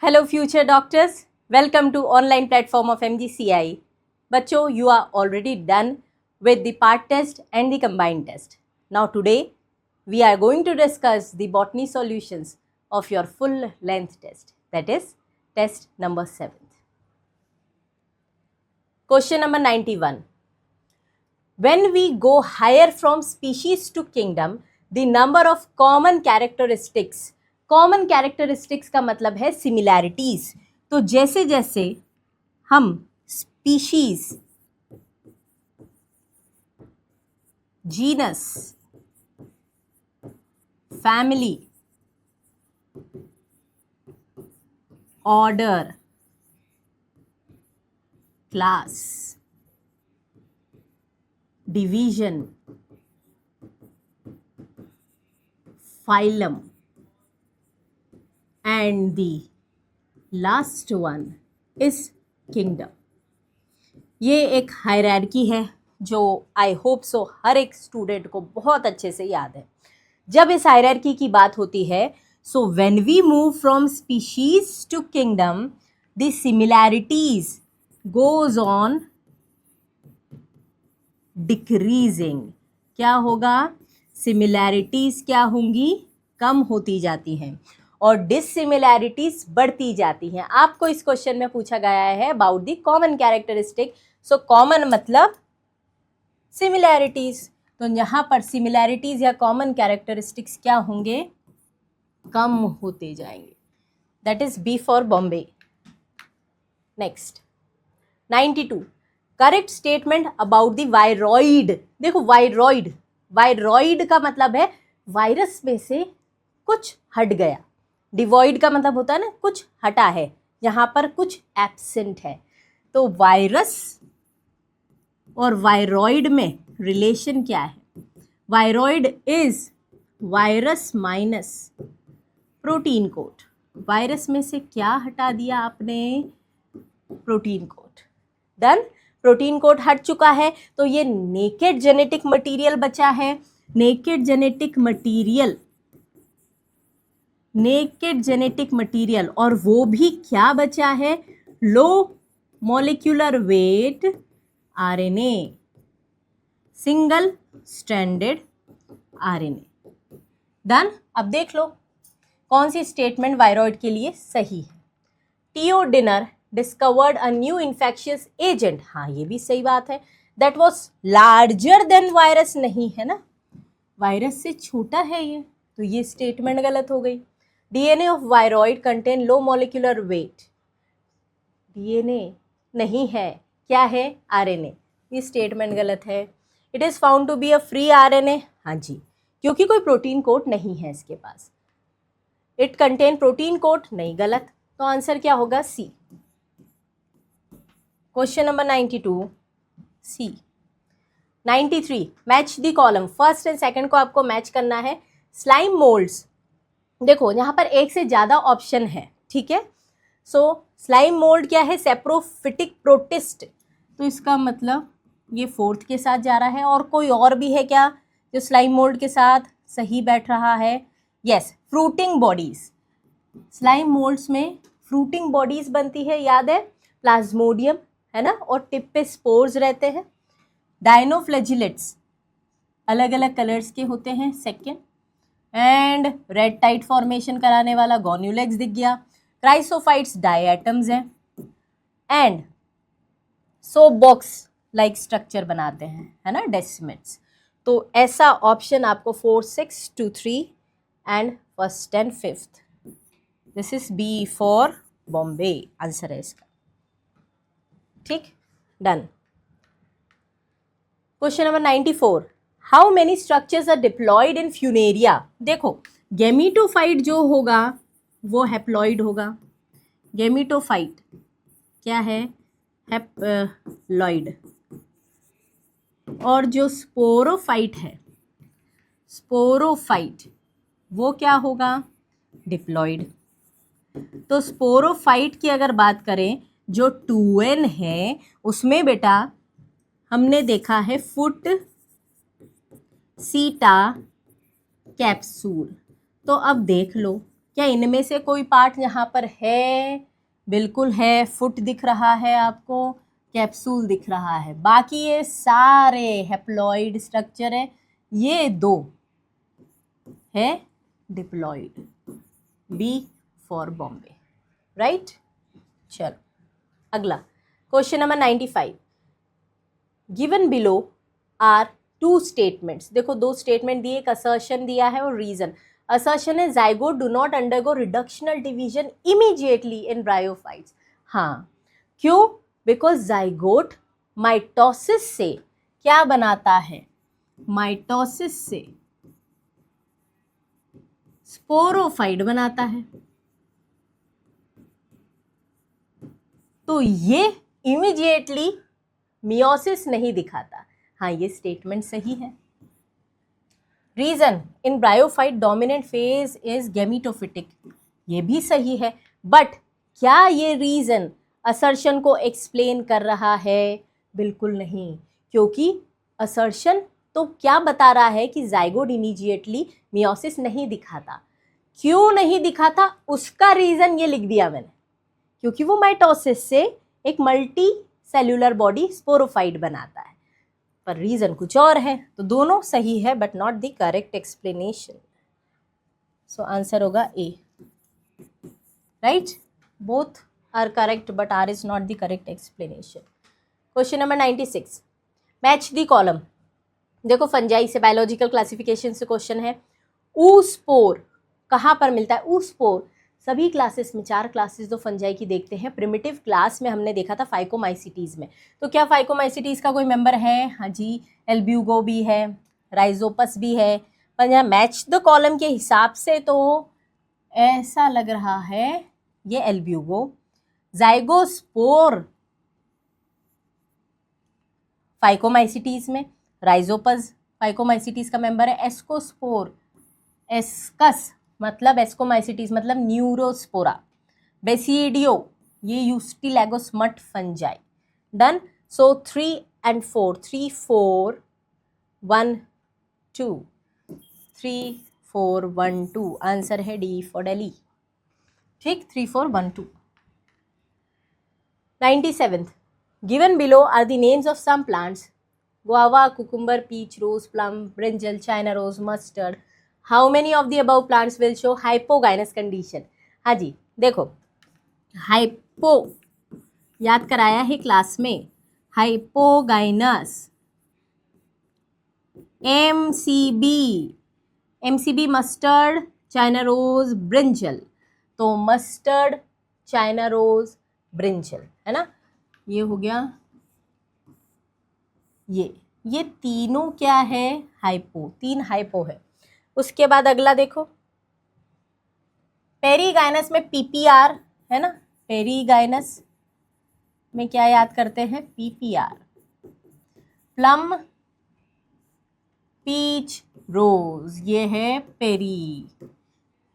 Hello future doctors, welcome to online platform of MGCI. बच्चों, you are already done with the part test and the combined test. Now today we are going to discuss the botany solutions of your full length test, that is test number 7. Question number 91. When we go higher from species to kingdom, the number of common characteristics का मतलब है similarities. तो जैसे जैसे हम species, genus, family, order, class, division, phylum, and the last one is kingdom. ये एक hierarchy है जो आई होप सो हर एक स्टूडेंट को बहुत अच्छे से याद है. जब इस हायरार्की की बात होती है, so when we move from species to kingdom, the similarities goes on decreasing. क्या होगा? सिमिलैरिटीज क्या होंगी? कम होती जाती हैं और डिससिमिलैरिटीज बढ़ती जाती हैं. आपको इस क्वेश्चन में पूछा गया है about the common characteristic. So common मतलब सिमिलैरिटीज. तो यहाँ पर सिमिलैरिटीज या कॉमन कैरेक्टरिस्टिक्स क्या होंगे? कम होते जाएंगे. That is B for Bombay. Next 92. Correct statement about the viroid. देखो वायरॉइड का मतलब है वायरस में से कुछ हट गया. डिवॉइड का मतलब होता है ना कुछ हटा है, यहाँ पर कुछ एब्सेंट है. तो वायरस और वायरॉइड में रिलेशन क्या है? Viroid is virus minus protein code. Virus में से क्या हटा दिया आपने? Protein code. Done. Protein code हट चुका है तो ये नेकेड जेनेटिक मटेरियल बचा है. नेकेड जेनेटिक मटेरियल और वो भी क्या बचा है? लो molecular wait RNA, single stranded RNA. Done. अब देख लो कौन सी स्टेटमेंट वायरॉइड के लिए सही है. T O Diener discovered a new infectious agent. हाँ, ये भी सही बात है. That was larger than virus. नहीं है ना, वायरस से छोटा है ये, तो ये स्टेटमेंट गलत हो गई. DNA of viroid contain low molecular weight. DNA नहीं है, क्या है? आरएनए. ये स्टेटमेंट गलत है. It is found to be a free RNA. हाँ जी, क्योंकि कोई प्रोटीन कोड नहीं है इसके पास. It contain protein code. नहीं, गलत. तो आंसर क्या होगा? C. Question number 92 C. 93. Match the column. First and second को आपको मैच करना है. Slime moulds. देखो यहाँ पर एक से ज़्यादा ऑप्शन है, ठीक है. सो स्लाइम मोल्ड क्या है? Saprophytic protist. तो इसका मतलब ये फोर्थ के साथ जा रहा है. और कोई और भी है क्या जो स्लाइम मोल्ड के साथ सही बैठ रहा है? Yes, fruiting bodies. Slime moulds में फ्रूटिंग बॉडीज बनती है, याद है? प्लाज्मोडियम है ना, और टिप पे स्पोर्स रहते हैं. डायनोफ्लैजिलेट्स अलग अलग कलर्स के होते हैं. Second. And red tide formation कराने वाला गॉन्यूलेक्स दिख गया. क्राइसोफाइट्स डायटम्स हैं and soap box like structure बनाते हैं, है ना, डेसिमेट्स. तो ऐसा ऑप्शन आपको 4, 6, 2, 3 and first and fifth. This is B for Bombay. Answer है इसका. ठीक. Done. Question number 94. How many structures are diploid in funaria. देखो गेमिटोफाइट जो होगा वो हैप्लॉइड होगा. गेमिटोफाइट क्या है? हैप्लॉइड. और जो स्पोरोफाइट है, स्पोरोफाइट, वो क्या होगा? डिप्लॉयड. तो स्पोरोफाइट की अगर बात करें, जो 2n है उसमें बेटा हमने देखा है फुट सीटा कैप्सूल. तो अब देख लो क्या इनमें से कोई पार्ट यहाँ पर है? बिल्कुल है, फुट दिख रहा है आपको, कैप्सूल दिख रहा है, बाकी ये सारे हैप्लॉइड स्ट्रक्चर है, ये दो है diploid, B for Bombay, right. चलो अगला question number 95, given below are two statements. देखो दो स्टेटमेंट दिए, एक असर्शन दिया है और रीजन। असर्शन है zygote do not undergo reductional division immediately in bryophytes. हाँ, क्यों? बिकॉज जाइगोट माइटोसिस से क्या बनाता है? माइटोसिस से स्पोरोफाइट बनाता है, तो ये इमीडिएटली मियोसिस नहीं दिखाता। हाँ, ये स्टेटमेंट सही है। Reason, in bryophyte dominant phase is gametophytic, ये भी सही है। बट क्या ये रीजन असर्शन को एक्सप्लेन कर रहा है? बिल्कुल नहीं, क्योंकि असर्शन तो क्या बता रहा है कि जाइगोट इमीडिएटली मियोसिस नहीं दिखाता। क्यों नहीं दिखाता उसका रीजन ये लिख दिया मैंने, क्योंकि वो माइटोसिस से एक मल्टी सेल्यूलर बॉडी स्पोरोफाइट बनाता है, पर रीजन कुछ और है। तो दोनों सही है but not the correct explanation. So answer होगा A, right. Both are correct but R is not the correct explanation. Question number 96, match the column. देखो फंजाई से, बायोलॉजिकल क्लासिफिकेशन से क्वेश्चन है। ऊस्पोर कहाँ पर मिलता है? ऊस्पोर सभी क्लासेस में, 4 क्लासेस तो फंजाई की देखते हैं। प्रिमिटिव क्लास में हमने देखा था फाइकोमाइसिटीज में। तो क्या फाइकोमाइसिटीज का कोई मेंबर है? हाँ जी, एल्ब्यूगो भी है, राइजोपस भी है, पर यहाँ मैच द कॉलम के हिसाब से तो ऐसा लग रहा है ये एल्ब्यूगो। जाइगोस्पोर फाइकोमाइसिटीज में, राइजोपस फाइकोमाइसिटीज का मेंबर है। एस्कोस्पोर, एस्कस मतलब एस्कोमाइसिटीज मतलब न्यूरोस्पोरा। बेसिडियो ये यूस्टिलैगोस्मट fungi. Done. So 3 and 4, 3 4 1 2, 3 4 1 2, answer है डी फॉर दिल्ली। ठीक, 3 4 1 2। 97th, given below are the names of some plants: guava, cucumber, peach, rose, plum, brinjal, china rose, mustard. How many of the above plants will show hypogynous condition? हाँ जी, देखो hypo याद कराया है class में, hypogynous, MCB mustard, china rose, brinjal. तो mustard, china rose, brinjal है ना, ये हो गया। ये तीनों क्या है? हाइपो, 3 हाइपो है। उसके बाद अगला देखो, पेरीगाइनस में पीपीआर है ना, पेरीगाइनस में क्या याद करते हैं? पीपीआर। प्लम, पीच, रोज, ये है पेरी।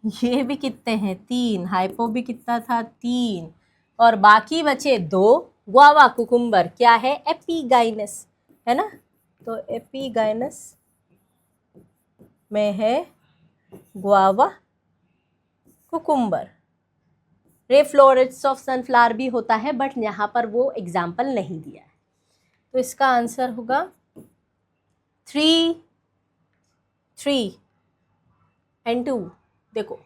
ये भी कितने हैं? 3। हाइपो भी कितना था? 3। और बाकी बचे 2। गुआवा, कुकुम्बर क्या है? एपीगाइनस है ना, तो एपीगाइनस में है guava, cucumber. Ray florets of sunflower भी होता है बट यहाँ पर वो एग्जाम्पल नहीं दिया है, तो इसका आंसर होगा 3 3 and 2। देखो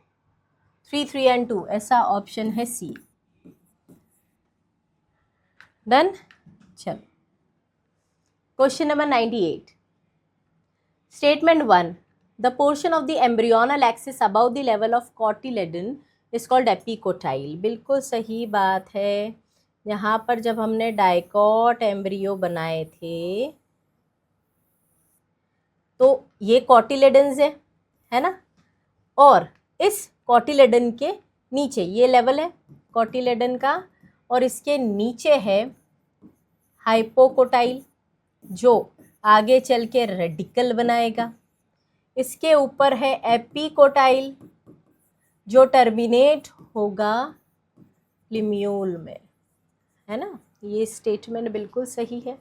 3 3 and 2 ऐसा ऑप्शन है सी। डन। चलो question number 98, statement 1, the portion of the embryonal axis above the level of cotyledon is called epicotyl. बिल्कुल सही बात है। यहाँ पर जब हमने डाइकॉट एम्ब्रियो बनाए थे तो ये कॉटिलेडन्स है ना, और इस कॉटिलेडन के नीचे ये लेवल है कॉटिलेडन का, और इसके नीचे है हाइपोकोटाइल जो आगे चल के रेडिकल बनाएगा। इसके ऊपर है एपिकोटाइल जो टर्मिनेट होगा प्लिम्यूल में, है ना। ये स्टेटमेंट बिल्कुल सही है।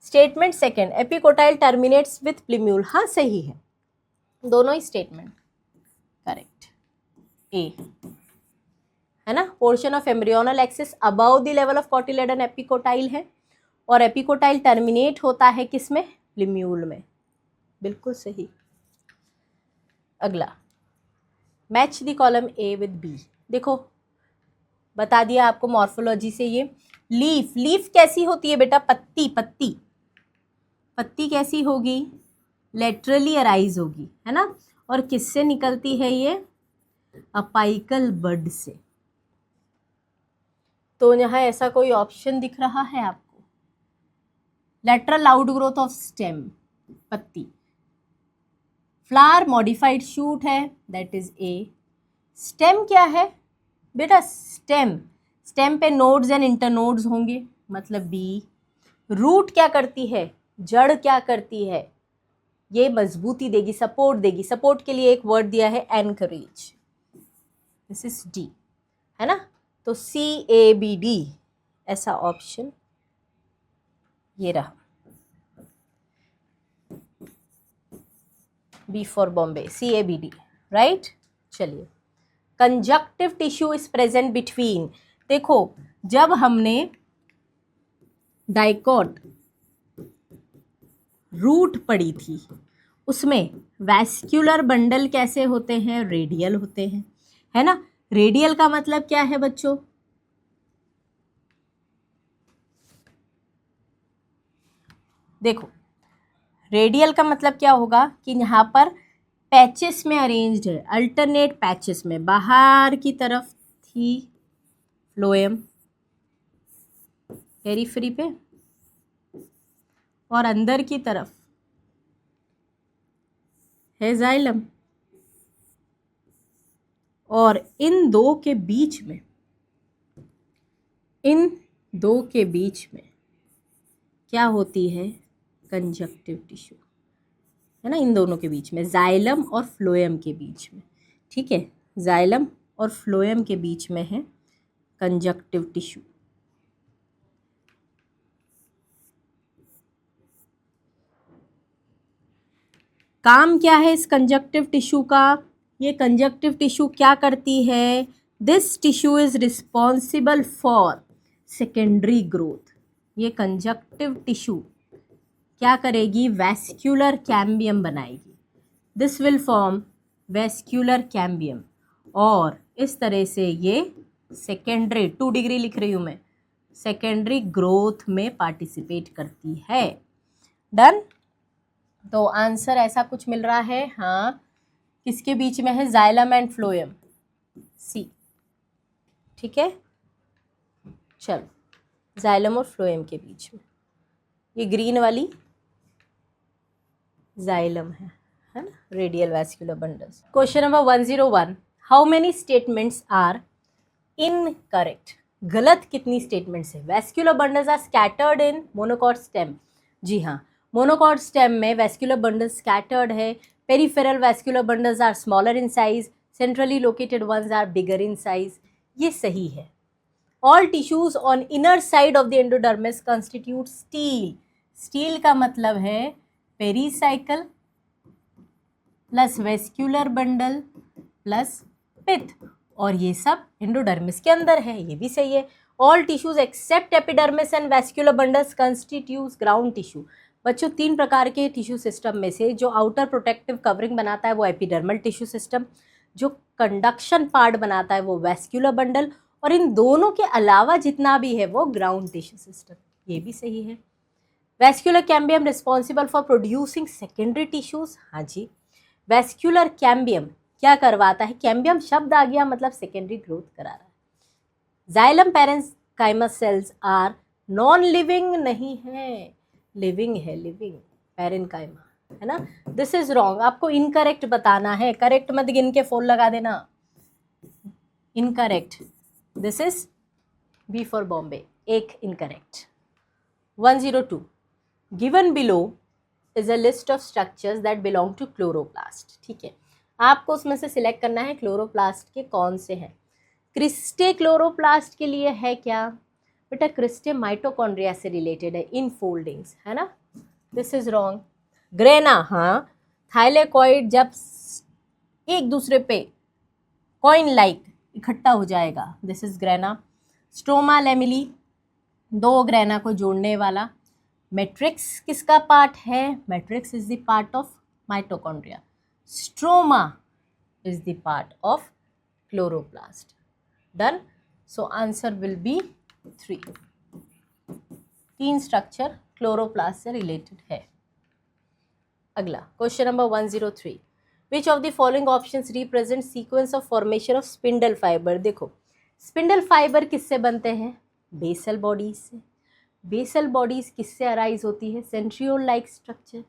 Statement second, epicotyl terminates with plumule, हाँ सही है, दोनों ही स्टेटमेंट करेक्ट। ए, है ना। Portion of embryonal axis above the level of cotyledon epicotyl है, और एपिकोटाइल टर्मिनेट होता है किसमें, लिम्यूल में, बिल्कुल सही। अगला, match the column A with B. देखो बता दिया आपको मॉर्फोलॉजी से ये। लीफ, लीफ कैसी होती है बेटा, पत्ती, पत्ती, पत्ती कैसी होगी, लेटरली अराइज होगी, है ना। और किससे निकलती है ये, अपाइकल बड से। तो यहाँ ऐसा कोई ऑप्शन दिख रहा है आपको, lateral out growth of stem, पत्ती। फ्लावर मॉडिफाइड शूट है, दैट इज ए। स्टेम क्या है बेटा, स्टेम, स्टेम पे नोड्स एंड इंटरनोड्स होंगे, मतलब बी। रूट क्या करती है, जड़ क्या करती है, ये मजबूती देगी, सपोर्ट देगी। सपोर्ट के लिए एक वर्ड दिया है एनकरेज, दिस इज डी, है ना। तो CABD ऐसा ऑप्शन ये रहा, B for Bombay, CABD, right. चलिए, connective tissue is present between. देखो जब हमने डाइकॉट रूट पढ़ी थी उसमें वैस्क्यूलर बंडल कैसे होते हैं, रेडियल होते हैं, है ना। रेडियल का मतलब क्या है बच्चों, देखो रेडियल का मतलब क्या होगा कि यहाँ पर पैचेस में अरेंज्ड है, अल्टरनेट पैचेस में। बाहर की तरफ थी फ्लोएम पेरिफेरी पे, और अंदर की तरफ है जाइलम, और इन दो के बीच में, इन दो के बीच में क्या होती है, कंजक्टिव टिश्यू, है ना। इन दोनों के बीच में, जाइलम और फ्लोएम के बीच में, ठीक है, जाइलम और फ्लोएम के बीच में है कंजक्टिव टिश्यू। काम क्या है इस कंजक्टिव टिश्यू का, ये कंजक्टिव टिश्यू क्या करती है, this tissue is responsible for secondary growth. ये कंजक्टिव टिश्यू क्या करेगी, वैस्क्यूलर कैम्बियम बनाएगी, this will form vascular cambium, और इस तरह से ये सेकेंडरी, 2 डिग्री लिख रही हूँ मैं, सेकेंडरी ग्रोथ में पार्टिसिपेट करती है। डन। तो आंसर ऐसा कुछ मिल रहा है, हाँ, किसके बीच में है, जाइलम एंड फ्लोएम, सी, ठीक है। चलो, जाइलम और फ्लोएम के बीच में ये ग्रीन वाली जाइलम है ना, radial vascular bundles. Question number 101, how many statements are incorrect. गलत कितनी स्टेटमेंट्स है, vascular bundles are scattered in monocot stem. जी हाँ, मोनोकॉट स्टेम में वैस्कुलर बंडल्स स्कैटर्ड है। Peripheral vascular bundles are smaller in size, centrally located ones are bigger in size, ये सही है। All tissues on inner side of the endodermis constitute stele. Stele का मतलब है pericycle plus vascular bundle plus पिथ, और ये सब एंडोडर्मिस के अंदर है, ये भी सही है। All tissues except epidermis and vascular bundles constitute ground tissue. बच्चों 3 प्रकार के टिश्यू सिस्टम में से जो आउटर प्रोटेक्टिव कवरिंग बनाता है वो एपिडर्मल टिश्यू सिस्टम, जो कंडक्शन पार्ट बनाता है वो वैस्कुलर बंडल, और इन दोनों के अलावा जितना भी है वो ग्राउंड टिश्यू सिस्टम, ये भी सही है। Vascular cambium responsible for producing secondary tissues, हाँ जी। वैस्कुलर कैम्बियम क्या करवाता है, कैम्बियम शब्द आ गया मतलब सेकेंडरी ग्रोथ करा रहा है। Xylem parenchymas cells are non living नहीं है, लिविंग है, लिविंग पैरेन्काइमा, है ना। दिस इज रॉन्ग, आपको इनकरेक्ट बताना है, करेक्ट मत गिन के फोल लगा देना, incorrect. This is B for Bombay, एक incorrect. 102, given below is a list of structures that belong to chloroplast. ठीक है, आपको उसमें से सिलेक्ट करना है क्लोरोप्लास्ट के कौन से हैं। क्रिस्टे क्लोरोप्लास्ट के लिए है क्या बेटा, क्रिस्टे माइटोकॉन्ड्रिया से रिलेटेड है, इन फोल्डिंग्स, है ना। This is wrong. ग्रेना, हाँ, थाइलेकॉइड जब एक दूसरे पे कॉइन लाइक इकट्ठा हो जाएगा, this is grana. Stroma lamellae, दो ग्रेना को जोड़ने वाला। मैट्रिक्स किसका पार्ट है? Matrix is the part of mitochondria. Stroma is the part of chloroplast. Done. So answer will be 3। 3 structure chloroplast से रिलेटेड है। अगला question number 103, which of the following options represent sequence of formation of spindle fibre. देखो spindle fibre किससे बनते हैं? Basal bodies से। Basal bodies किससे arise होती है? Centriole like structure.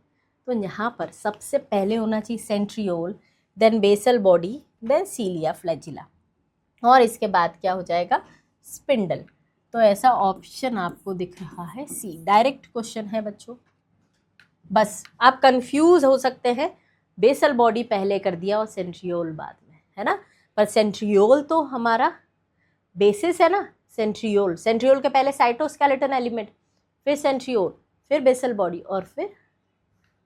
तो यहाँ पर सबसे पहले होना चाहिए centriole, then basal body, then cilia flagella, और इसके बाद क्या हो जाएगा? स्पिंडल। तो ऐसा ऑप्शन आपको दिख रहा है सी। डायरेक्ट क्वेश्चन है बच्चों, बस आप कंफ्यूज हो सकते हैं, बेसल बॉडी पहले कर दिया और सेंट्रियोल बाद में, है ना। पर सेंट्रियोल तो हमारा बेसिस है ना। सेंट्रियोल, सेंट्रियोल के पहले साइटोस्केलेटन एलिमेंट, फिर सेंट्रियोल, फिर बेसल बॉडी, और फिर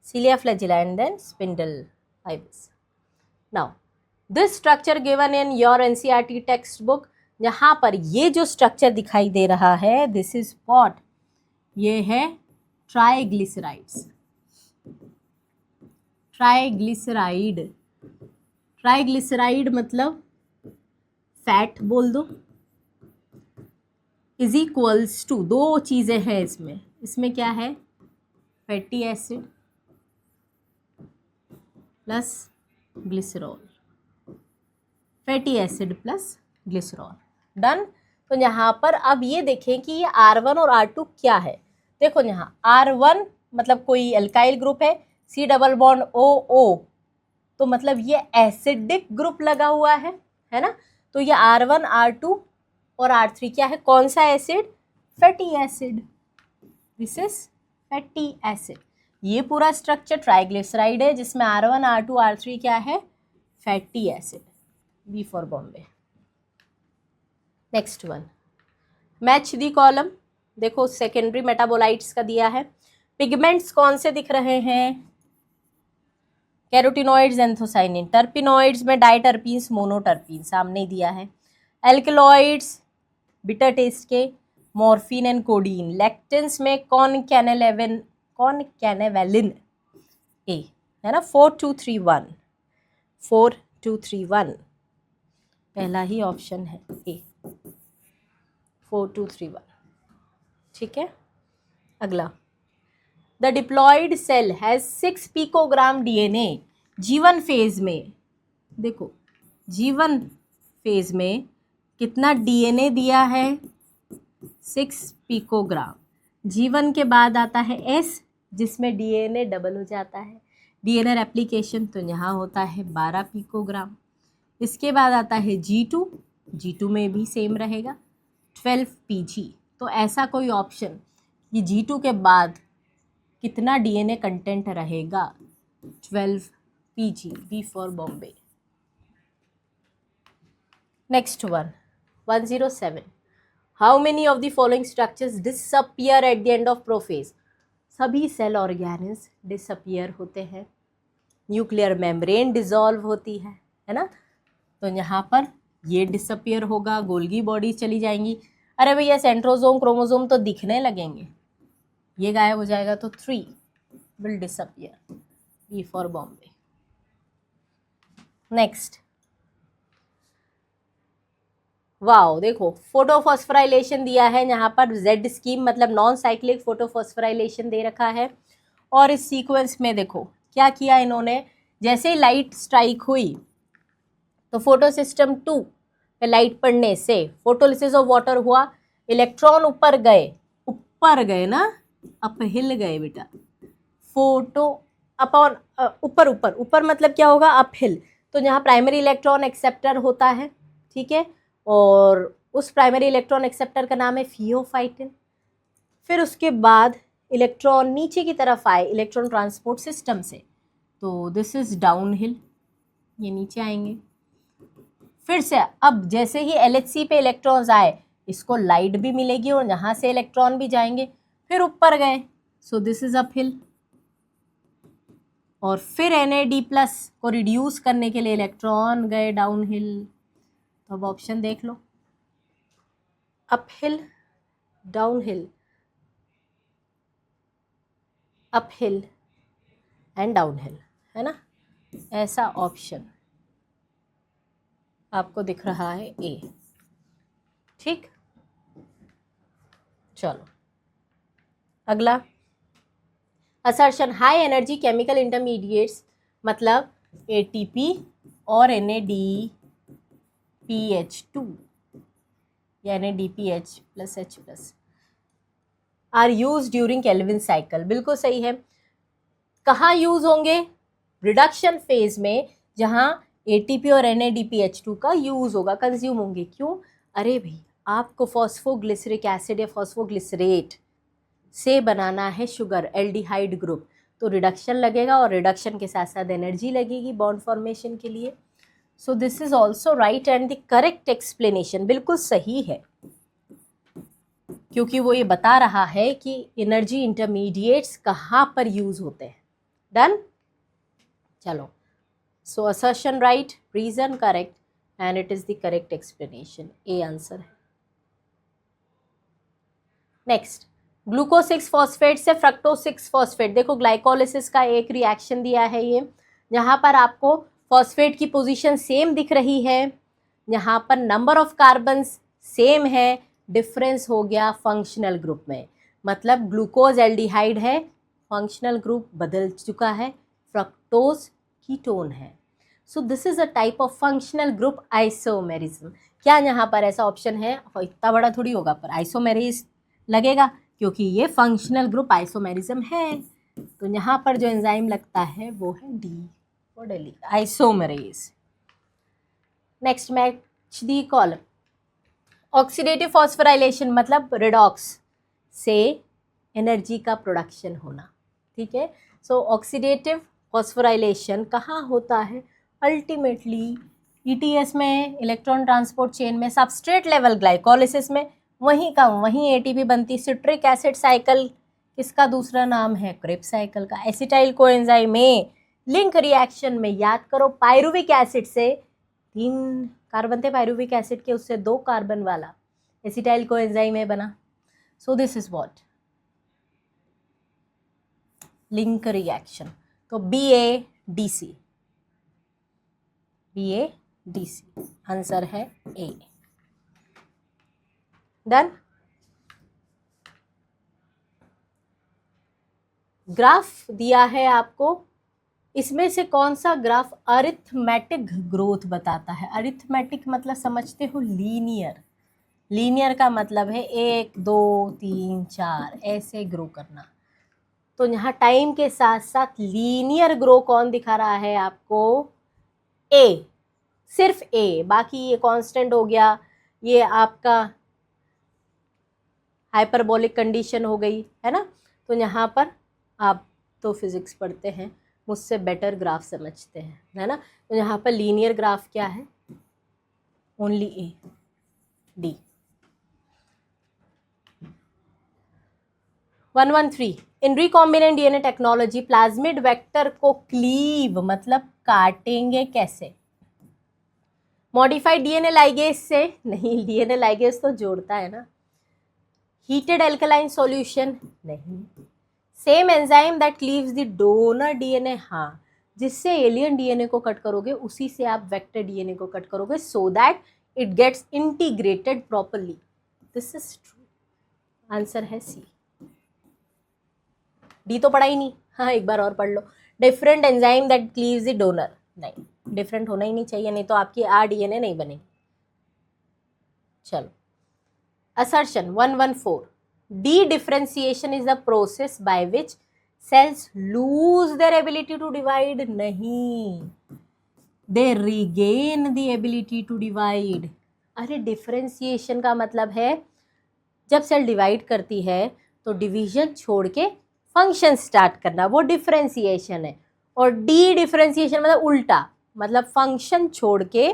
cilia flagella and then spindle fibres. Now this structure given in your NCERT text book, यहाँ पर ये जो स्ट्रक्चर दिखाई दे रहा है, दिस इज व्हाट? ये है ट्राइग्लिसराइड्स। ट्राइग्लिसराइड, ट्राइग्लिसराइड मतलब फैट बोल दो, इज इक्वल्स टू, दो चीज़ें हैं इसमें। इसमें क्या है? Fatty acid plus glycerol, fatty acid plus glycerol. Done. तो यहाँ पर अब ये देखें कि ये R1 और R2 क्या है। देखो यहाँ R1 मतलब कोई एल्काइल ग्रुप है, C डबल बॉन्ड OO, तो मतलब ये एसिडिक ग्रुप लगा हुआ है ना। तो ये R1 R2 और R3 क्या है? कौन सा acid? Fatty acid. This is fatty acid. ये पूरा स्ट्रक्चर ट्राइग्लिसराइड है जिसमें R1 R2 R3 क्या है? Fatty acid. B for Bombay. Next one, match the column. देखो सेकेंडरी मेटाबोलाइट्स का दिया है। पिगमेंट्स कौन से दिख रहे हैं? Carotenoids, anthocyanin. टर्पिनॉइड्स में डाइटर्पीन्स, मोनोटर्पीन सामने दिया है। एल्कलॉइड्स बिटर टेस्ट के, मॉर्फिन एंड कोडीन। लेक्टिन्स में कॉनकैनेवेलिन ए, है ना। 4231, 4231 पहला ही ऑप्शन है ए, 4231। ठीक है। अगला, the diploid cell has 6 picogram DNA। जीवन फेज में, देखो जीवन फेज में कितना DNA दिया है? 6 पिकोग्राम। जीवन के बाद आता है S, जिसमें DNA डबल हो जाता है, DNA रेप्लिकेशन, तो यहाँ होता है 12 पिकोग्राम। इसके बाद आता है G2, G2 में भी सेम रहेगा 12 PG। तो ऐसा कोई ऑप्शन कि G2 के बाद कितना DNA कंटेंट रहेगा? 12 PG। B for Bombay. Next one, 107, how many of the following structures disappear at the end of prophase. सभी सेल ऑर्गेनिज डिसअपियर होते हैं, न्यूक्लियर मेम्ब्रेन डिसॉल्व होती है ना। तो यहाँ पर ये डिसअपियर होगा, गोल्गी बॉडी चली जाएंगी। अरे भैया सेंट्रोसोम क्रोमोसोम तो दिखने लगेंगे, ये गायब हो जाएगा, तो 3 will disappear. B for Bombay. Next, wow देखो फोटोफॉस्फोराइलेशन दिया है यहाँ पर, जेड स्कीम मतलब नॉन साइक्लिक फोटोफॉस्फोराइलेशन दे रखा है। और इस सीक्वेंस में देखो क्या किया इन्होंने, जैसे ही लाइट स्ट्राइक हुई तो फोटो सिस्टम 2 पे लाइट पड़ने से फोटोलिसिस ऑफ वाटर हुआ, इलेक्ट्रॉन ऊपर गए ना, अपहिल गए बेटा। फोटो अपॉन ऊपर ऊपर ऊपर मतलब क्या होगा? अपहिल। तो यहाँ प्राइमरी इलेक्ट्रॉन एक्सेप्टर होता है, ठीक है, और उस प्राइमरी इलेक्ट्रॉन एक्सेप्टर का नाम है फियोफाइटिन। फिर उसके बाद इलेक्ट्रॉन नीचे की तरफ आए इलेक्ट्रॉन ट्रांसपोर्ट सिस्टम से, तो दिस इज डाउन हिल, ये नीचे आएंगे। फिर से अब जैसे ही LHC पे इलेक्ट्रॉन्स आए, इसको लाइट भी मिलेगी और यहाँ से इलेक्ट्रॉन भी जाएंगे, फिर ऊपर गए, सो दिस इज अपहिल। और फिर NAD+ को रिड्यूस करने के लिए इलेक्ट्रॉन गए डाउन हिल, तो अब ऑप्शन देख लो, uphill, downhill, uphill and downhill, है ना, ऐसा ऑप्शन आपको दिख रहा है ए। ठीक, चलो अगला, assertion high energy chemical intermediates, मतलब एटीपी और NADPH2 या NADPH plus H plus are used during Calvin cycle. बिल्कुल सही है। कहाँ यूज होंगे? रिडक्शन फेज में, जहाँ एटीपी और NADPH2 का यूज होगा, कंज्यूम होंगे। क्यों? अरे भाई, आपको फॉस्फोग्लिसरिक एसिड या फॉस्फोग्लिसरेट से बनाना है शुगर, एल्डिहाइड ग्रुप, तो रिडक्शन लगेगा और रिडक्शन के साथ साथ एनर्जी लगेगी बॉन्ड फॉर्मेशन के लिए। सो this is also right and the correct explanation, बिल्कुल सही है, क्योंकि वो ये बता रहा है कि एनर्जी इंटरमीडिएट्स कहाँ पर यूज होते हैं। डन, चलो, so assertion right, reason correct and it is the correct explanation, A answer है। नेक्स्ट, ग्लूकोज 6 फॉस्फेट से फ्रक्टोज 6 फॉस्फेट। देखो, ग्लाइकोलिसिस का एक रिएक्शन दिया है ये, जहाँ पर आपको फॉस्फेट की पोजीशन सेम दिख रही है, यहाँ पर नंबर ऑफ कार्बन्स सेम है, डिफरेंस हो गया फंक्शनल ग्रुप में। मतलब ग्लूकोज एल्डिहाइड है, फंक्शनल ग्रुप बदल चुका है, फ्रक्टोज कीटोन है। सो this is a type of functional group isomerism. क्या यहाँ पर ऐसा ऑप्शन है? इतना बड़ा थोड़ी होगा, पर आइसोमेरिज लगेगा क्योंकि ये फंक्शनल ग्रुप आइसोमेरिज्म है। तो यहाँ पर जो एंजाइम लगता है वो है D for daily, isomerase. Next, match the column. Oxidative phosphorylation मतलब रिडॉक्स से एनर्जी का प्रोडक्शन होना। ठीक है, सो ऑक्सीडेटिव फॉस्फोराइलेशन कहाँ होता है? अल्टीमेटली ETS में, इलेक्ट्रॉन ट्रांसपोर्ट चेन में, सबस्ट्रेट लेवल ग्लाइकोलिसिस में, वहीं का वहीं ATP बनती। सिट्रिक एसिड साइकिल किसका दूसरा नाम है? क्रेब्स साइकिल का। एसिटाइल कोएंजाइम में लिंक रिएक्शन में, याद करो, पायरुविक एसिड से 3 कार्बन थे पायरुविक एसिड के, उससे 2 कार्बन वाला एसिटाइल कोएंजाइम में बना। सो this is what, link reaction. तो BADC, BADC आंसर है ए। डन। ग्राफ दिया है आपको, इसमें से कौन सा ग्राफ अरिथमेटिक ग्रोथ बताता है? अरिथमेटिक मतलब समझते हो? लीनियर। लीनियर का मतलब है 1 2 3 4 ऐसे ग्रो करना। तो यहाँ टाइम के साथ साथ लीनियर ग्रो कौन दिखा रहा है आपको? ए, सिर्फ ए, बाकी ये कांस्टेंट हो गया, ये आपका हाइपरबोलिक कंडीशन हो गई, है ना। तो यहाँ पर आप तो फिजिक्स पढ़ते हैं, मुझसे बेटर ग्राफ समझते हैं, है ना। तो यहाँ पर लीनियर ग्राफ क्या है? Only A, D. 113, in recombinant DNA technology plasmid vector को क्लीव मतलब काटेंगे कैसे? मॉडिफाइड DNA लाइगेज से नहीं, DNA लाइगेज तो जोड़ता है ना। हीटेड एल्कलाइन सॉल्यूशन नहीं। Same enzyme that cleaves the donor DNA, हाँ, जिससे एलियन DNA को कट करोगे उसी से आप वेक्टर DNA को कट करोगे, so that it gets integrated properly. This is true, answer है सी। डी तो पढ़ा ही नहीं, हाँ एक बार और पढ़ लो। Different enzyme that cleaves the donor, नहीं, डिफरेंट होना ही नहीं चाहिए, नहीं तो आपकी DNA नहीं बनेगी। चलो, assertion 114, dedifferentiation is the process by which cells lose their ability to divide, नहीं, they regain the ability to divide. अरे डिफरेंशिएशन का मतलब है जब सेल डिवाइड करती है तो डिवीजन छोड़ के फंक्शन स्टार्ट करना, वो डिफरेंशिएशन है। और डी डिफरेंशिएशन मतलब उल्टा, मतलब फंक्शन छोड़ के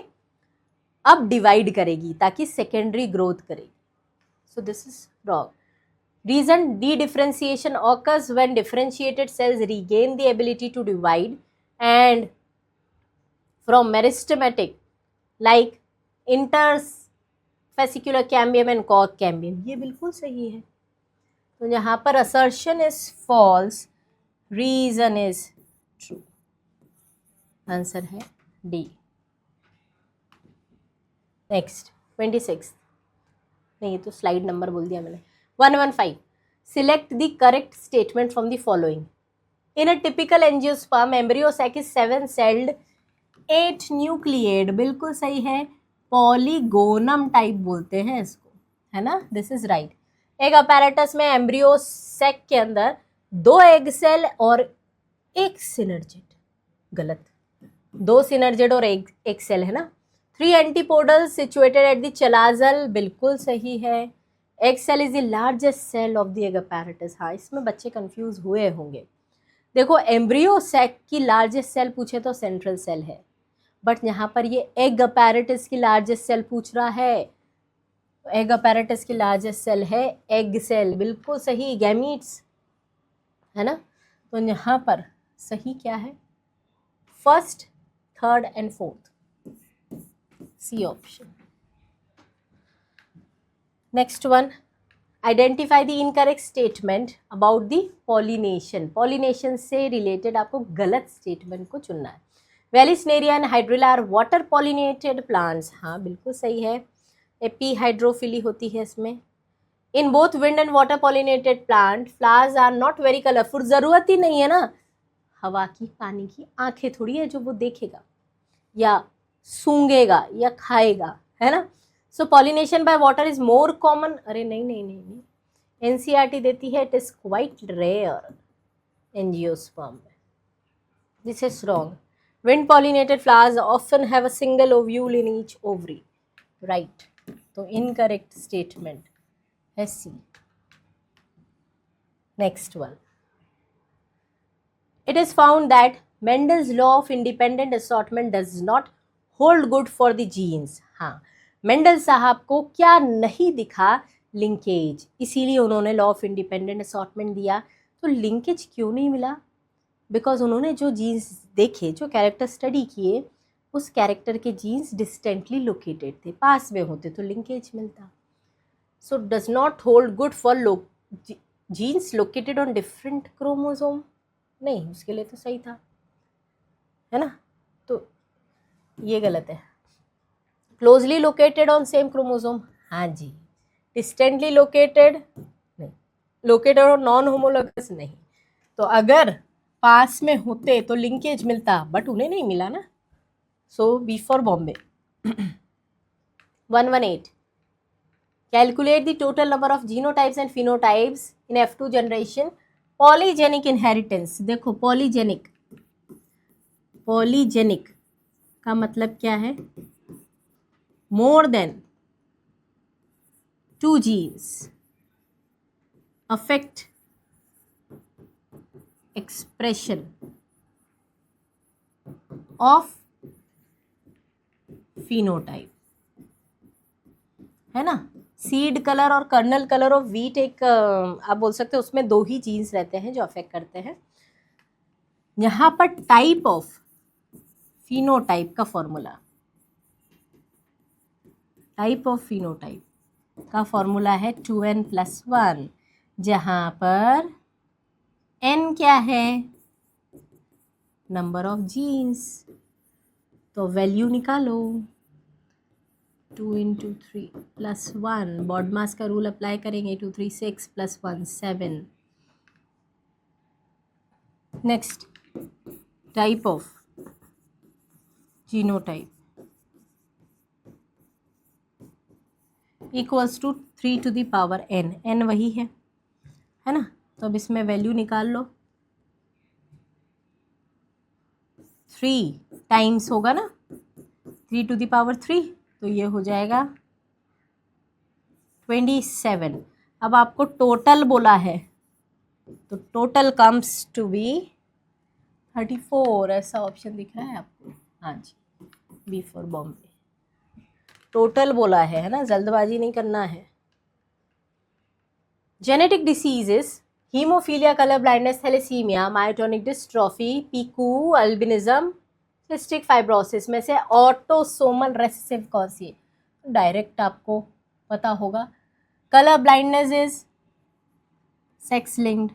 अब डिवाइड करेगी ताकि सेकेंडरी ग्रोथ करेगी। सो this is wrong. Reason, de-differentiation occurs when differentiated cells regain the ability to divide and from meristematic like interfascicular cambium and cork cambium, ये बिल्कुल सही है। तो यहाँ पर assertion is false, reason is true. Answer है D. Next 26, नहीं ये तो स्लाइड नंबर बोल दिया मैंने। 115, select the correct statement from the following. In a typical angiosperm embryo sac is 7 celled 8 nucleated, बिल्कुल सही है। पॉलीगोनम टाइप बोलते हैं इसको, है ना, दिस इज राइट। एक अपैरेटस में एम्ब्रियो सैक के अंदर 2 एग सेल और 1 सिनर्जिड, गलत, 2 सिनर्जिड और एक सेल है ना। 3 antipodals situated at the chalazal, बिल्कुल सही है। Egg cell is the largest cell of the egg apparatus. हाँ, इसमें बच्चे कंफ्यूज हुए होंगे। देखो एम्ब्रियो सैक की लार्जेस्ट सेल पूछे तो सेंट्रल सेल है, बट यहाँ पर ये एग अपैरेटस की लार्जेस्ट सेल पूछ रहा है। एग अपैरेटस की लार्जेस्ट सेल है एग सेल, बिल्कुल सही, गैमीट्स, है ना। तो यहाँ पर सही क्या है? First, third and fourth, C option. Next one, identify the incorrect statement about the pollination. Pollination से रिलेटेड आपको गलत स्टेटमेंट को चुनना है। Vallisneria and hydrilla are water pollinated plants, हाँ बिल्कुल सही है। एपी हाइड्रोफिली होती है इसमें। In both wind and water pollinated plant flowers are not very colourful, ज़रूरत ही नहीं है ना, हवा की पानी की आंखें थोड़ी है जो वो देखेगा या सूंघेगा या खाएगा, है ना। So pollination by water is more common, अरे नहीं नहीं नहीं नहीं, एनसीईआरटी देती है it is quite rare angiosperm में, this is wrong. Wind pollinated flowers often have a single ovule in each ovary, right. तो इनकरेक्ट स्टेटमेंट है C. Next one, it is found that Mendel's law of independent assortment does not hold good for the genes। हाँ, Mendel साहब को क्या नहीं दिखा? Linkage, इसीलिए उन्होंने लॉ ऑफ इंडिपेंडेंट असॉर्टमेंट दिया। तो लिंकेज क्यों नहीं मिला? बिकॉज उन्होंने जो जीन्स देखे, जो कैरेक्टर स्टडी किए, उस कैरेक्टर के जीन्स डिस्टेंटली लोकेटेड थे, पास में होते तो लिंकेज मिलता। So does not hold good for genes located on different chromosome, नहीं, उसके लिए तो सही था, है ना। तो ये गलत है। Closely located on same chromosome, हाँ जी। डिस्टेंटली लोकेटेड नहीं, लोकेटेड ऑन नॉन होमोलॉगस नहीं। तो अगर पास में होते तो लिंकेज मिलता, बट उन्हें नहीं मिला ना। So B for Bombay. 118, calculate the total number of genotypes and phenotypes in F2 generation polygenic inheritance. देखो पॉलीजेनिक, पॉलीजेनिक का मतलब क्या है? More than 2 genes affect expression of phenotype, है ना। सीड कलर और कर्नल कलर ऑफ वीट एक आप बोल सकते हो, उसमें 2 ही जीन्स रहते हैं जो अफेक्ट करते हैं। यहाँ पर टाइप ऑफ फिनोटाइप का फॉर्मूला, टाइप ऑफ फिनोटाइप का फॉर्मूला है 2n+1, जहाँ पर n क्या है? Number of genes. तो वैल्यू निकालो, 2 × 3 + 1, बॉडमास का रूल अप्लाई करेंगे, 2 3 6 + 1 7। Next, type of genotype equals to 3 to the power n, n वही है ना। तो अब इसमें वैल्यू निकाल लो, 3 टाइम्स होगा ना, 3 to the power 3, तो ये हो जाएगा 27। अब आपको टोटल बोला है, तो टोटल कम्स टू बी 34, ऐसा ऑप्शन दिख रहा है आपको? हाँ जी, बी फॉर बॉम्बे। टोटल बोला है ना, जल्दबाजी नहीं करना है। Genetic diseases, haemophilia, colour blindness, thalassaemia, myotonic dystrophy, PKU, albinism, cystic fibrosis में से ऑटोसोमल रेसेसिव कौन सी है? डायरेक्ट आपको पता होगा। Colour blindness is sex linked,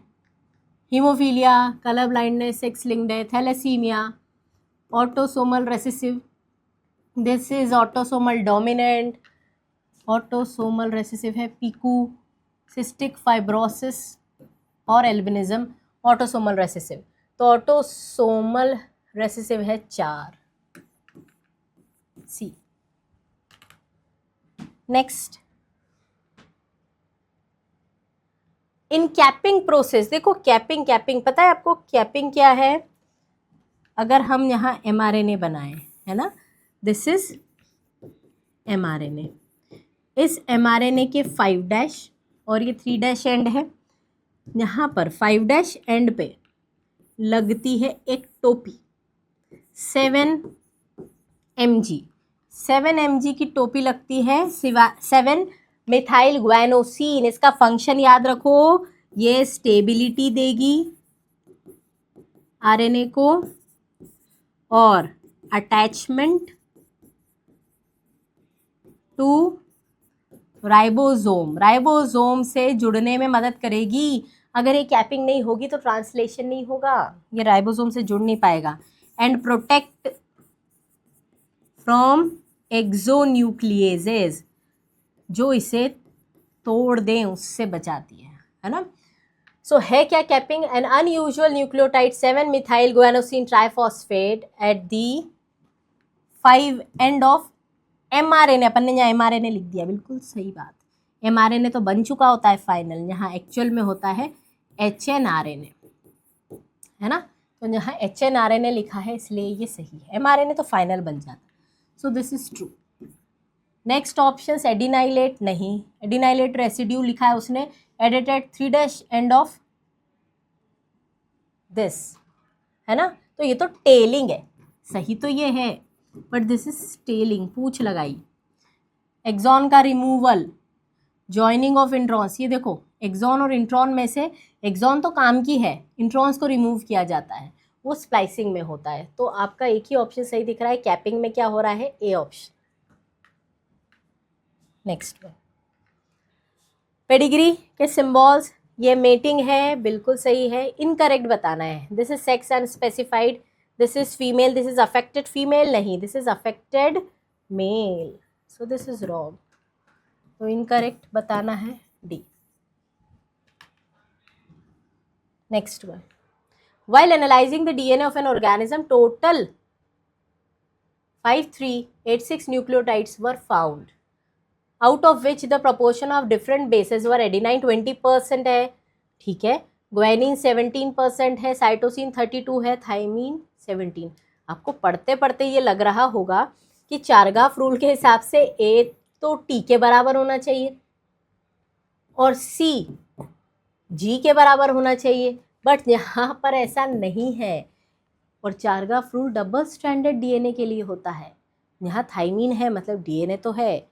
haemophilia colour blindness sex linked है, thalassaemia autosomal recessive, this is autosomal dominant, autosomal recessive है, PKU cystic fibrosis और एल्बिनिज्म ऑटोसोमल रेसेसिव। तो ऑटोसोमल रेसेसिव है 4 C. Next, in capping process, देखो capping पता है आपको capping क्या है? अगर हम यहाँ mRNA बनाएं, है ना, दिस इज mRNA, इस mRNA के 5' और ये 3' एंड है, यहाँ पर 5' एंड पे लगती है एक टोपी 7 mg, 7 mg की टोपी लगती है 7 मिथाइल ग्वानोसिन। इसका फंक्शन याद रखो, ये स्टेबिलिटी देगी आरएनए को और अटैचमेंट टू राइबोसोम, राइबोसोम से जुड़ने में मदद करेगी। अगर ये कैपिंग नहीं होगी तो ट्रांसलेशन नहीं होगा, ये राइबोसोम से जुड़ नहीं पाएगा। एंड प्रोटेक्ट फ्रॉम एक्सोन्यूक्लिएजेज, जो इसे तोड़ दें उससे बचाती है ना। सो है क्या capping? N unusual nucleotide 7 methyl guanosine triphosphate at the 5 end of mRNA। अपन ने यहाँ mRNA लिख दिया, बिल्कुल सही बात, mRNA तो बन चुका होता है फाइनल, यहाँ एक्चुअल में होता है hnRNA, है ना। तो यहाँ hnRNA लिखा है इसलिए ये सही है, mRNA तो फाइनल बन जाता है। सो this is true. Next option adenylate, नहीं, एडिनाइलेट रेसिड्यू लिखा है उसने, एडिटेड 3' एंड ऑफ दिस, है ना। तो ये तो टेलिंग है, सही तो ये है, बट दिस इज टेलिंग, पूछ लगाई। एक्सॉन का रिमूवल, जॉइनिंग ऑफ इंट्रॉन्स, ये देखो एक्सॉन और इंट्रॉन में से एक्सॉन तो काम की है, इंट्रॉन्स को रिमूव किया जाता है, वो स्प्लाइसिंग में होता है। तो आपका एक ही ऑप्शन सही दिख रहा है, कैपिंग में क्या हो रहा है, ए ऑप्शन। नेक्स्ट में पेडिग्री के सिंबल्स, ये मेटिंग है, बिल्कुल सही है, इनकरेक्ट बताना है। This is sex unspecified, this is female, this is affected female, नहीं, this is affected male, so this is wrong. तो इनकरेक्ट बताना है D. Next one, while analyzing the DNA of an organism, total 5386 nucleotides were found, out of which the proportion of different bases were adenine 20% है, ठीक है, guanine 17% है, cytosine 32 है, thiamine 17। आपको पढ़ते पढ़ते ये लग रहा होगा कि चारगाफ रूल के हिसाब से ए तो टी के बराबर होना चाहिए और सी जी के बराबर होना चाहिए, बट यहाँ पर ऐसा नहीं है। और चारगाफ रूल डबल स्ट्रैंडेड डीएनए के लिए होता है, यहाँ थाइमीन है मतलब डीएनए तो है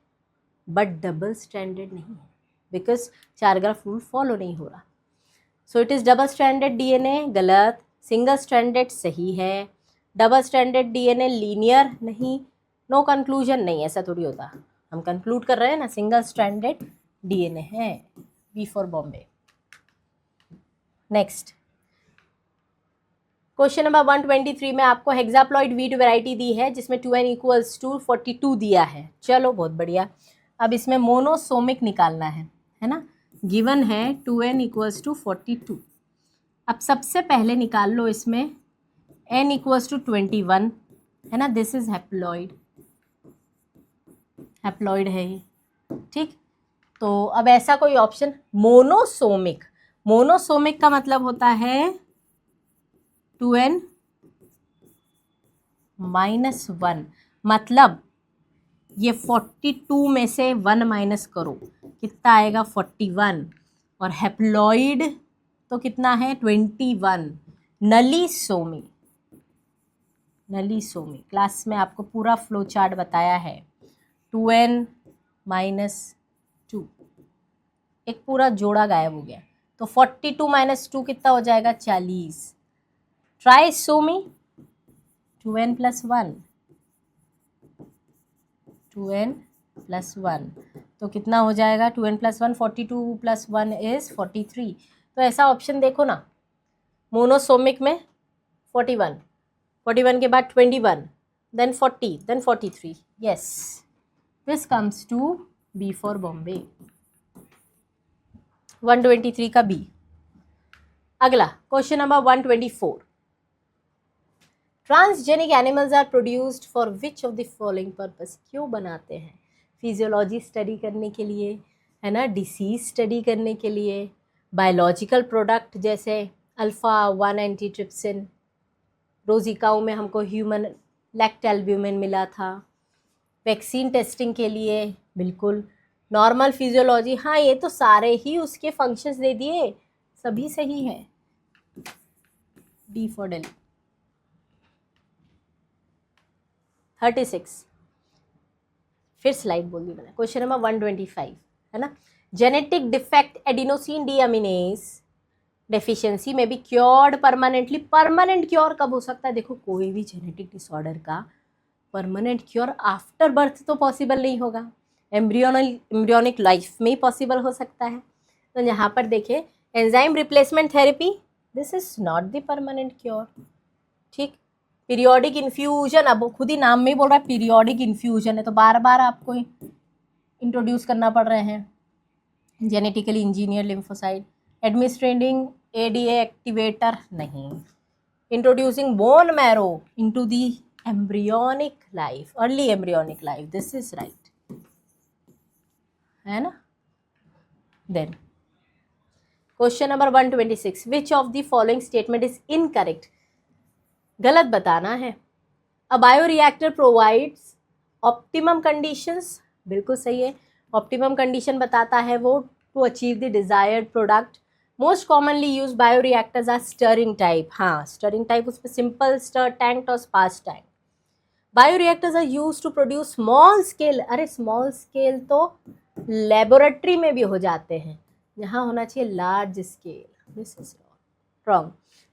बट डबल स्ट्रैंडेड नहीं है, बिकॉज चारग्राफ रूल फॉलो नहीं हो रहा। So it is double stranded DNA, गलत। सिंगल स्ट्रैंडेड सही है, डबल स्ट्रैंडेड डीएनए लीनियर नहीं, नो कंक्लूजन नहीं, ऐसा थोड़ी होता, हम कंक्लूड कर रहे हैं ना, सिंगल स्ट्रैंडेड डीएनए है, B for Bombay. Next question number 123 में आपको हेक्साप्लॉइड वीट वैरायटी दी है जिसमें 2n इक्वल्स टू 42 दिया है, चलो बहुत बढ़िया। अब इसमें मोनोसोमिक निकालना है ना, गिवन है 2n इक्वल्स टू 42। अब सबसे पहले निकाल लो इसमें n इक्वल्स टू 21, है ना, दिस इज हैप्लॉइड, हैप्लॉइड है ये, ठीक। तो अब ऐसा कोई ऑप्शन मोनोसोमिक, मोनोसोमिक का मतलब होता है 2n माइनस 1, मतलब ये 42 में से 1 माइनस करो, कितना आएगा 41, और हैप्लॉइड तो कितना है 21। नलीसोमी, नलीसोमी क्लास में आपको पूरा फ्लो चार्ट बताया है, 2n माइनस 2, एक पूरा जोड़ा गायब हो गया, तो 42 माइनस 2 कितना हो जाएगा 40। ट्राइसोमी 2n प्लस 1, 2n +1, तो कितना हो जाएगा 2n + 1, 42 + 1 इज 43। तो ऐसा ऑप्शन देखो ना, मोनोसोमिक में 41, 41 के बाद 21, then 40, then 43। Yes, this comes to B for Bombay. 123 का बी। अगला question number 124, transgenic animals are produced for which of the following purpose. क्यों बनाते हैं? फिजियोलॉजी स्टडी करने के लिए, है ना, डिसीज स्टडी करने के लिए, बायोलॉजिकल प्रोडक्ट जैसे अल्फा-1 एंटीट्रिप्सिन, रोजिकाओं में हमको ह्यूमन लैक्टोएल्ब्यूमिन मिला था, वैक्सीन टेस्टिंग के लिए, बिल्कुल नॉर्मल फिजियोलॉजी। हाँ, ये तो सारे ही उसके फंक्शंस दे दिए, सभी सही है। D for Delhi. 36, फिर स्लाइड बोल दी मैंने। क्वेश्चन नंबर 125 है ना, जेनेटिक डिफेक्ट एडिनोसिन डीअमीनेज डेफिशिएंसी में be cured permanently. Permanent cure कब हो सकता है? देखो, कोई भी जेनेटिक डिसऑर्डर का परमानेंट क्योर आफ्टर बर्थ तो पॉसिबल नहीं होगा, एम्ब्रियोनिक लाइफ में ही पॉसिबल हो सकता है। तो यहाँ पर देखें, enzyme replacement therapy, this is not the permanent cure. ठीक, पीरियोडिक इन्फ्यूजन, अब खुद ही नाम में ही बोल रहा है पीरियोडिक इन्फ्यूजन है, तो बार बार आपको इंट्रोड्यूस करना पड़ रहे हैं। Genetically engineer lymphocyte, administrating ADA activator नहीं, introducing bone marrow into the embryonic life, early embryonic life, this is right, है ना। Then question number 126, which of the following statement is incorrect. गलत बताना है। A bioreactor provides optimum conditions, बिल्कुल सही है। Optimum condition बताता है वो to achieve the desired product. Most commonly use bioreactors are stirring type. हाँ, स्टरिंग टाइप, उसमें सिंपल स्टर टैंक और sparse tank. Bioreactors are use to produce small scale. अरे स्मॉल स्केल तो लेबोरेटरी में भी हो जाते हैं, यहाँ होना चाहिए large scale, this is wrong.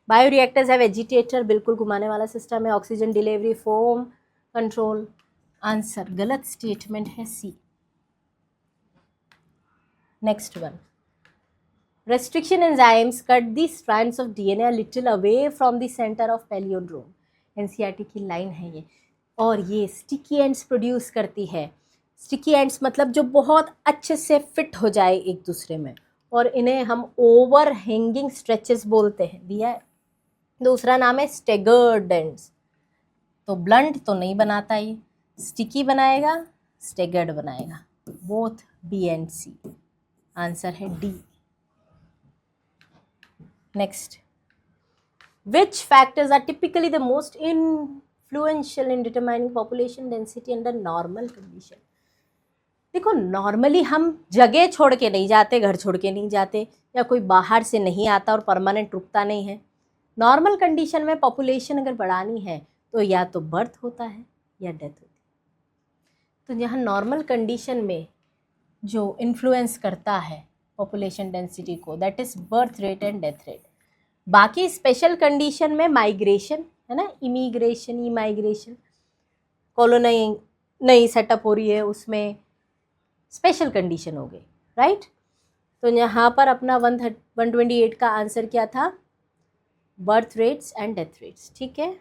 Bioreactors have agitator, बिल्कुल घुमाने वाला सिस्टम है। Oxygen delivery, foam control, answer गलत स्टेटमेंट है C. Next one, restriction enzymes cut the strands of DNA a little away from the center of palindrome। NCERT की line है ये। और ये स्टिकी एंड्स प्रोड्यूस करती है। स्टिकी एंड्स मतलब जो बहुत अच्छे से फिट हो जाए एक दूसरे में, और इन्हें हम ओवर हैंगिंग स्ट्रेचेस बोलते हैं, दिया है। दूसरा नाम है स्टेगर्ड एंड्स। तो ब्लंट तो नहीं बनाता ये, स्टिकी बनाएगा, स्टेगर्ड बनाएगा, both B and C. Answer है D. Next, which factors are typically the most influential in determining population density under normal condition। देखो, नॉर्मली हम जगह छोड़ के नहीं जाते, घर छोड़ के नहीं जाते, या कोई बाहर से नहीं आता और परमानेंट रुकता नहीं है। नॉर्मल कंडीशन में पॉपुलेशन अगर बढ़ानी है तो या तो बर्थ होता है या डेथ होती है। तो यहाँ नॉर्मल कंडीशन में जो इन्फ्लुएंस करता है पॉपुलेशन डेंसिटी को, that is birth rate and death rate. बाकी स्पेशल कंडीशन में माइग्रेशन, है ना, इमिग्रेशन, ई माइग्रेशन, कॉलोनी नई सेटअप हो रही है, उसमें स्पेशल कंडीशन हो गई, राइट। तो यहाँ पर अपना 128 का आंसर क्या था? Birth rates and death rates. ठीक है।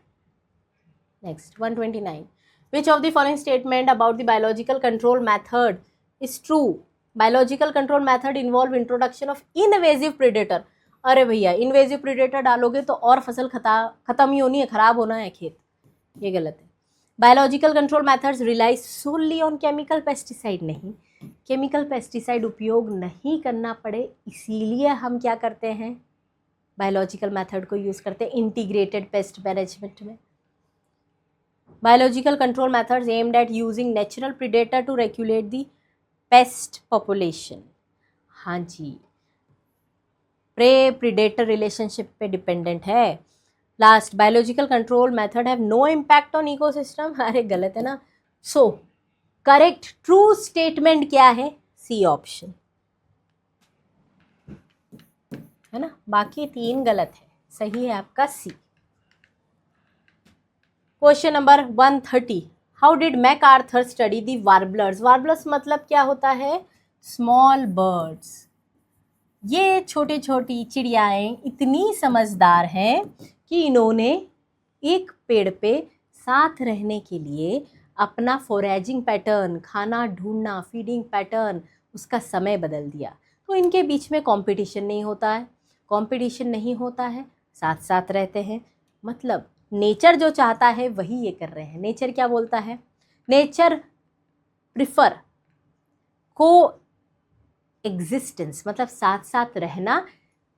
Next 129, which of the following statement about the biological control method is true. Biological control method involve introduction of invasive predator. अरे भैया, इन्वेजिव प्रेडेटर डालोगे तो और फसल खत्म ही होनी है, खराब होना है खेत, ये गलत है। Biological control methods rely solely on chemical pesticide, नहीं, केमिकल पेस्टिसाइड उपयोग नहीं करना पड़े इसीलिए हम क्या करते हैं, बायोलॉजिकल मैथड को यूज़ करते हैं इंटीग्रेटेड पेस्ट मैनेजमेंट में। Biological control methods aimed at using natural predator to regulate the pest population. हाँ जी, प्रे प्रीडेटर रिलेशनशिप पे डिपेंडेंट है। Last, biological control method have no impact on ecosystem. अरे गलत है ना। सो करेक्ट ट्रू स्टेटमेंट क्या है? सी ऑप्शन, है ना, बाकी 3 गलत है, सही है आपका C. Question number 130, how did MacArthur study the warblers? Warblers मतलब क्या होता है? Small birds. ये छोटी छोटी चिड़ियाएँ इतनी समझदार हैं कि इन्होंने एक पेड़ पे साथ रहने के लिए अपना फोरेजिंग पैटर्न, खाना ढूंढना, फीडिंग पैटर्न, उसका समय बदल दिया। तो इनके बीच में कंपटीशन नहीं होता है, साथ साथ रहते हैं। मतलब नेचर जो चाहता है वही ये कर रहे हैं। नेचर क्या बोलता है? नेचर प्रिफर को एग्जिस्टेंस, मतलब साथ साथ रहना,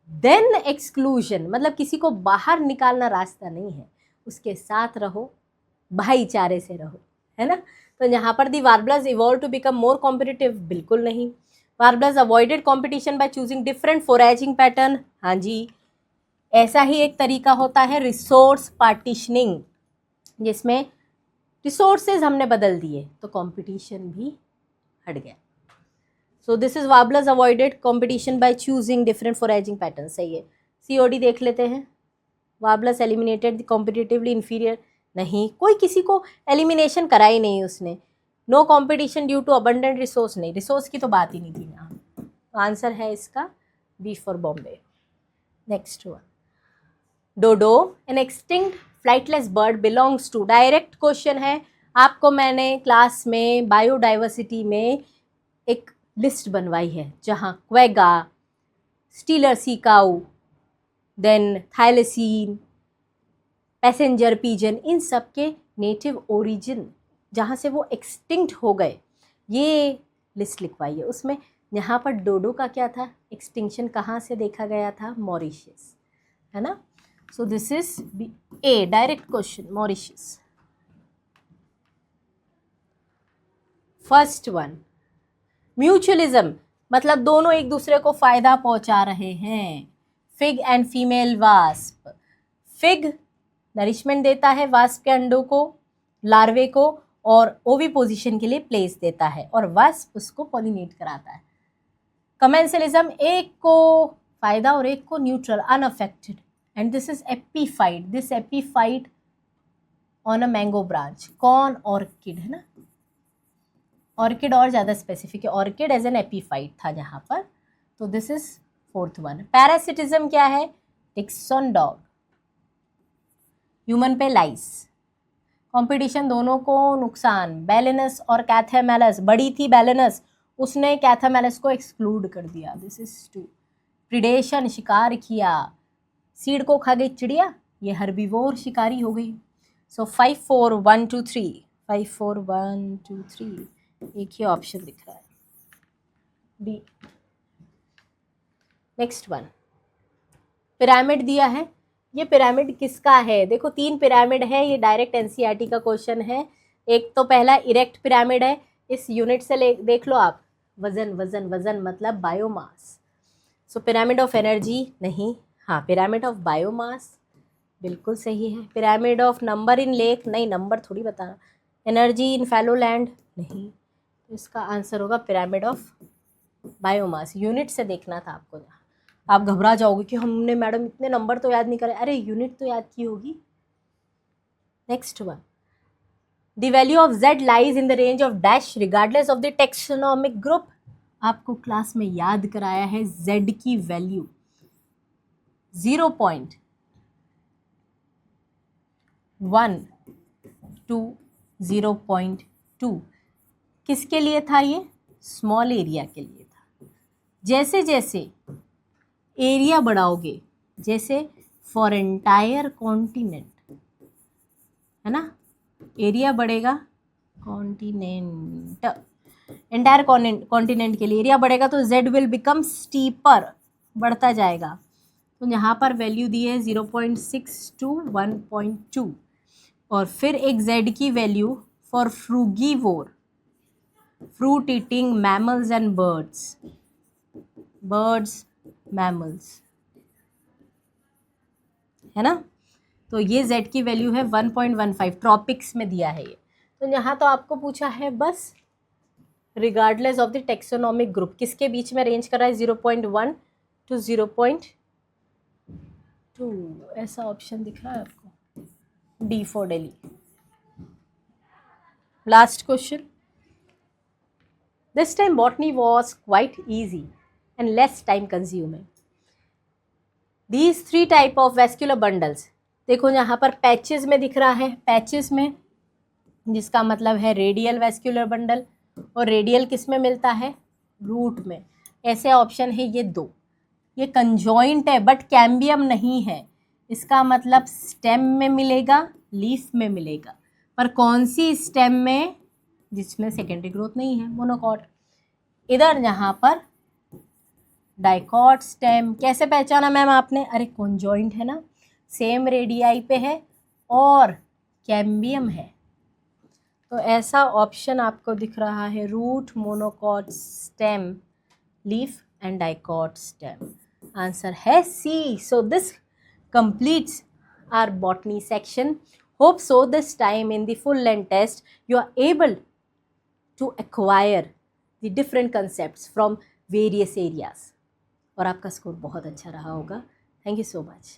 देन एक्सक्लूजन, मतलब किसी को बाहर निकालना रास्ता नहीं है, उसके साथ रहो, भाईचारे से रहो, है ना। तो यहाँ पर the warblers evolve to become more competitive, बिल्कुल नहीं। Warblers avoided competition by choosing different foraging pattern, हाँ जी। ऐसा ही एक तरीका होता है रिसोर्स पार्टीशनिंग, जिसमें रिसोर्सेज हमने बदल दिए तो कंपटीशन भी हट गया। So this is warblers avoided competition by choosing different foraging pattern, सही है। सीओडी देख लेते हैं। Warblers eliminated the competitively inferior, नहीं, कोई किसी को एलिमिनेशन करा ही नहीं उसने। No competition due to abundant resource, नहीं, रिसोर्स की तो बात ही नहीं थी यहाँ। आंसर है इसका B for Bombay. Next one, dodo an extinct flightless bird belongs to, direct question है। आपको मैंने क्लास में बायोडाइवर्सिटी में एक लिस्ट बनवाई है जहाँ क्वेगा, स्टीलर सी काऊ, देन थाइलेसीन, पैसेंजर पीजन, इन सब के नेटिव ओरिजिन जहाँ से वो एक्सटिंक्ट हो गए, ये लिस्ट लिखवाई है। उसमें यहाँ पर डोडो का क्या था? एक्सटिंक्शन कहाँ से देखा गया था? मॉरिशस, है ना। सो this is a direct question, Mauritius. First one, mutualism, मतलब दोनों एक दूसरे को फायदा पहुंचा रहे हैं। Fig and female wasp, fig nourishment देता है वास्प के अंडों को, लार्वे को, और ओवी पोजीशन के लिए प्लेस देता है, और वास्प उसको पॉलिनेट कराता है। कमेंसलिज्म, एक को फायदा और एक को neutral, unaffected, and this is epiphyte, this epiphyte on a mango branch. कौन? ऑर्किड, है ना। ऑर्किड और ज़्यादा स्पेसिफिक है, ऑर्किड एज एन एपीफाइट था जहाँ पर। तो this is fourth one. Parasitism क्या है? डिक्सन डॉग, ह्यूमन पे लाइस। कंपटीशन, दोनों को नुकसान। बैलेनस और कैथेमेलस, बड़ी थी बैलेनस, उसने कैथेमेलस को एक्सक्लूड कर दिया। This is to. प्रिडेशन, शिकार किया, सीड को खा गई चिड़िया, ये हर्बीवोर शिकारी हो गई। सो 5 4 1 2 3, 5 4 1 2 3, एक ही ऑप्शन दिख रहा है, बी। नेक्स्ट वन, पिरामिड दिया है। ये पिरामिड किसका है? देखो 3 पिरामिड है, ये डायरेक्ट एनसीईआरटी का क्वेश्चन है। एक तो पहला इरेक्ट पिरामिड है, इस यूनिट से देख लो आप, वजन वजन वजन मतलब biomass. So pyramid of energy नहीं, हाँ पिरामिड ऑफ बायोमास बिल्कुल सही है। Pyramid of number in lake, नहीं, नंबर थोड़ी बताना। एनर्जी इन फैलो लैंड नहीं, तो इसका आंसर होगा पिरामिड ऑफ बायोमास। यूनिट से देखना था आपको, आप घबरा जाओगे कि हमने मैडम इतने नंबर तो याद नहीं करे, अरे यूनिट तो याद की होगी। Next one, the value of z lies in the range of dash regardless of the taxonomic group. आपको क्लास में याद कराया है z की वैल्यू 0.1 to 0.2 किसके लिए था? ये स्मॉल एरिया के लिए था। जैसे जैसे एरिया बढ़ाओगे, जैसे फॉर एंटायर कॉन्टिनेंट, है ना, एरिया बढ़ेगा, कॉन्टिनेंट, एंटायर कॉन्टिनेंट के लिए एरिया बढ़ेगा तो z विल बिकम स्टीपर, बढ़ता जाएगा। तो यहाँ पर वैल्यू दी है 0.6 to 1.2, और फिर एक z की value for frugivore, fruit eating mammals and birds, birds mammals, है ना। तो ये z की वैल्यू है 1.15, ट्रॉपिक्स में दिया है ये। तो यहाँ तो आपको पूछा है बस regardless of the taxonomic group, किसके बीच में रेंज कर रहा है? 0.1 to 0.2, ऐसा ऑप्शन दिख रहा है आपको, D for Delhi. Last question. This time botany was quite easy and less time consuming. These three type of vascular bundles, देखो यहाँ पर पैचेस में दिख रहा है, पैचेस में, जिसका मतलब है रेडियल वैस्कुलर बंडल, और रेडियल किस में मिलता है, रूट में. ऐसे ऑप्शन है ये दो. ये कंजॉइंट है बट कैम्बियम नहीं है, इसका मतलब स्टेम में मिलेगा, लीफ में मिलेगा, पर कौन सी स्टेम में, जिसमें सेकेंडरी ग्रोथ नहीं है, मोनोकॉट. इधर यहाँ पर डाइकॉट स्टेम. कैसे पहचाना मैम आपने, अरे कॉन्जॉइंट है ना, सेम रेडियाई पे है और कैम्बियम है, तो ऐसा ऑप्शन आपको दिख रहा है, root, monocot, stem, leaf and dicot stem. Answer है C. So this completes our botany section. Hope so this time in the full length test you are able to acquire the different concepts from various areas और आपका score बहुत अच्छा रहा होगा. Thank you so much.